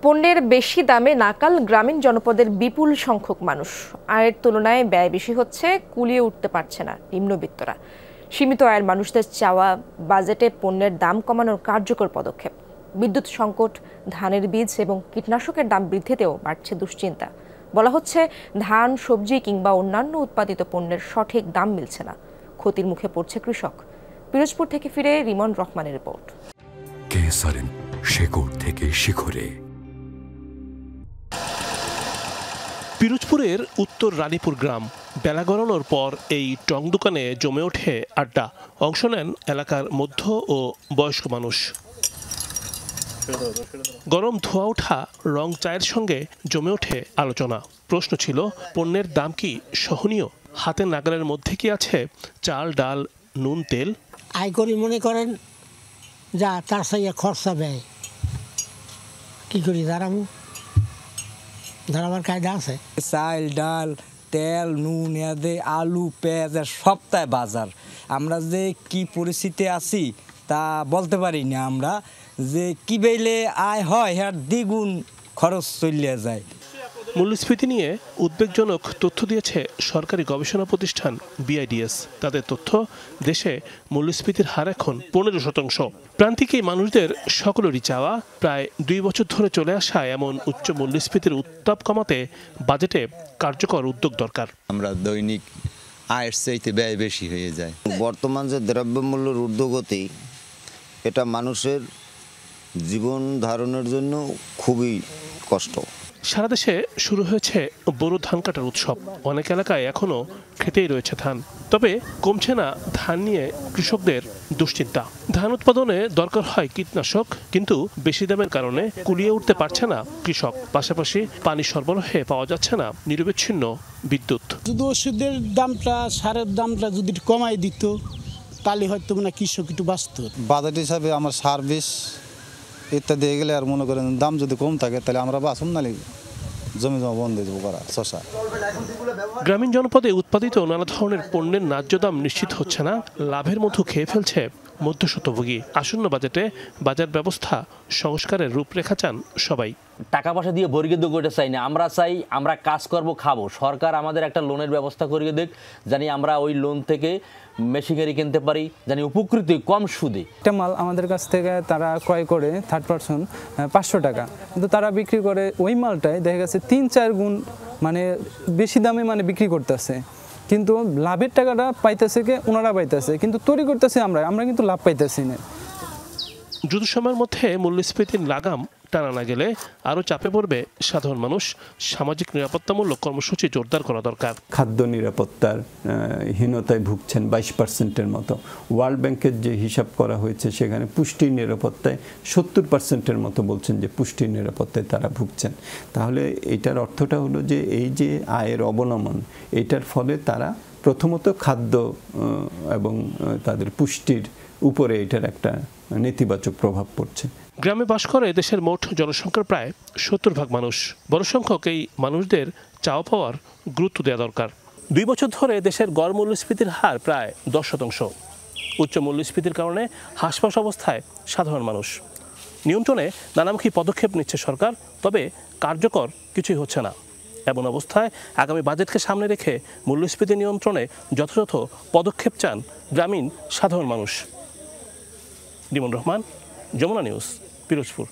পণ্যের বেশি দামে নাকাল গ্রামীণ জনপদের বিপুল সংখ্যক মানুষ। আয়ের তুলনায় ব্যয় বেশি হচ্ছে, কুলিয়ে উঠতে পারছে না নিম্নবিত্তরা। সীমিত আয়ের মানুষদের চাওয়া বাজেটে পণ্যের দাম কমানোর কার্যকর পদক্ষেপ। বিদ্যুৎ সংকট, ধানের বীজ এবং কীটনাশকের দাম বৃদ্ধিতেও বাড়ছে দুশ্চিন্তা। বলা হচ্ছে ধান, সবজি কিংবা অন্যান্য উৎপাদিত পণ্যের সঠিক দাম মিলছে না। ক্ষতির মুখে পড়ছে কৃষক। পিরোজপুর থেকে ফিরে রিমন রহমানের রিপোর্ট। শেকড় থেকে শিখরে। পিরোজপুরের উত্তর রানীপুর গ্রাম। বেলা গড়ানোর পর এই টং দোকানে জমে ওঠে আড্ডা। অংশ নেন এলাকার মধ্য ও বয়স্ক মানুষ। গরম ধোয়া ওঠা রং চায়ের সঙ্গে জমে ওঠে আলোচনা। প্রশ্ন ছিল, পণ্যের দাম কি সহনীয়? হাতের নাগালের মধ্যে কি আছে চাল, ডাল, নুন, তেল? আয় করি মনে করেন যা তার সাইয়া খরচা ব্যয় কি করি দাঁড়াবার কায়দা আছে? চাল, ডাল, তেল, নুন, আলু, পেঁয়াজ সপ্তাহে বাজার। আমরা যে কি পরিস্থিতি আছি তা বলতে পারি না। আমরা যে কি বেইলে আয় হয় আর দ্বিগুণ খরচ চলিয়ে যায়। মূল্যস্ফীতি নিয়ে উদ্বেগজনক তথ্য দিয়েছে সরকারি গবেষণা প্রতিষ্ঠান বিআইডিএস। তাদের তথ্য, দেশে মূল্যস্ফীতির হার এখন 15%। প্রান্তিক এই মানুষদের সকলেরই চাওয়া প্রায় 2 বছর ধরে চলে আসা এমন উচ্চ মূল্যস্ফীতির উত্তাপ কমাতে বাজেটে কার্যকর উদ্যোগ দরকার। আমরা দৈনিক আয়ের চাইতে ব্যয় বেশি হয়ে যায়। বর্তমান যে দ্রব্যমূল্যের ঊর্ধ্বগতি, এটা মানুষের জীবন ধারণের জন্য খুবই কষ্ট। সারা দেশে শুরু হয়েছে বোরো ধান কাটার উৎসব। অনেক এলাকায় এখনো খেতেই রয়েছে ধান, তবে কমছে না ধান নিয়ে কৃষকদের দুশ্চিন্তা। ধান উৎপাদনে দরকার হয় কীটনাশক, কিন্তু বেশি দামের কারণে কুলিয়ে উঠতে পারছে না কৃষক। পাশাপাশি পানি সরবরাহে পাওয়া যাচ্ছে না নিরবিচ্ছিন্ন বিদ্যুৎ। যদি ওষুধের দামটা, সারের দামটা যদি কমাই দিত তাহলে হয়তো না কৃষক একটু বাঁচত। বাজেট হিসাবে আমার সার, বিষ ইত্যাদি দিয়ে গেলে আর মনে করেন দাম যদি কম থাকে তাহলে আমরা বাঁচুন, নালে জমি জমা বন্ধ দেবো করা শশা। গ্রামীণ জনপদে উৎপাদিত নানা ধরনের পণ্যের ন্যায্য দাম নিশ্চিত হচ্ছে না। লাভের মধু খেয়ে ফেলছে মধ্যস্বত্বভোগী। আসন্ন বাজেটে বাজার ব্যবস্থা সংস্কারের রূপরেখা চান সবাই। টাকা পয়সা দিয়ে বর্গিত করতে চাই না, আমরা চাই আমরা কাজ করব, খাবো। সরকার আমাদের একটা লোনের ব্যবস্থা করিয়ে দেখ, জানি আমরা ওই লোন থেকে মেশিনারি কিনতে পারি, জানি উপকৃত কম সুদে। একটা মাল আমাদের কাছ থেকে তারা ক্রয় করে থার্ড পারসন 500 টাকা, কিন্তু তারা বিক্রি করে ওই মালটাই দেখা গেছে 3-4 গুণ মানে বেশি দামে মানে বিক্রি করতেছে। কিন্তু লাভের টাকাটা পাইতেছে কে? ওনারা পাইতেছে, কিন্তু তৈরি করতেছে আমরা কিন্তু লাভ পাইতেছি না। দ্রুত সময়ের মধ্যে মূল্যস্ফীতির লাগাম টানা না গেলে আরও চাপে পড়বে সাধারণ মানুষ। সামাজিক নিরাপত্তামূলক কর্মসূচি জোরদার করা দরকার। খাদ্য নিরাপত্তার হীনতায় ভুগছেন 22%-এর মতো। ওয়ার্ল্ড ব্যাংকের যে হিসাব করা হয়েছে সেখানে পুষ্টির নিরাপত্তায় 70%-এর মতো বলছেন যে পুষ্টির নিরাপত্তায় তারা ভুগছেন। তাহলে এটার অর্থটা হলো যে এই যে আয়ের অবনমন, এটার ফলে তারা প্রথমত খাদ্য এবং তাদের পুষ্টির উপরে এটার একটা নেতিবাচক প্রভাব পড়ছে। গ্রামে বাস করে দেশের মোট জনসংখ্যার প্রায় 70% মানুষ। বড় সংখ্যক এই মানুষদের চাওয়া পাওয়ার গুরুত্ব দেওয়া দরকার। 2 বছর ধরে দেশের গড় মূল্যস্ফীতির হার প্রায় 10%। উচ্চ মূল্যস্ফীতির কারণে হাসপাস অবস্থায় সাধারণ মানুষ। নিয়ন্ত্রণে নানামুখী পদক্ষেপ নিচ্ছে সরকার, তবে কার্যকর কিছুই হচ্ছে না। এমন অবস্থায় আগামী বাজেটকে সামনে রেখে মূল্যস্ফীতি নিয়ন্ত্রণে যথাযথ পদক্ষেপ চান গ্রামীণ সাধারণ মানুষ। রিমন রহমান, যমুনা নিউজ, পিরোজপুর।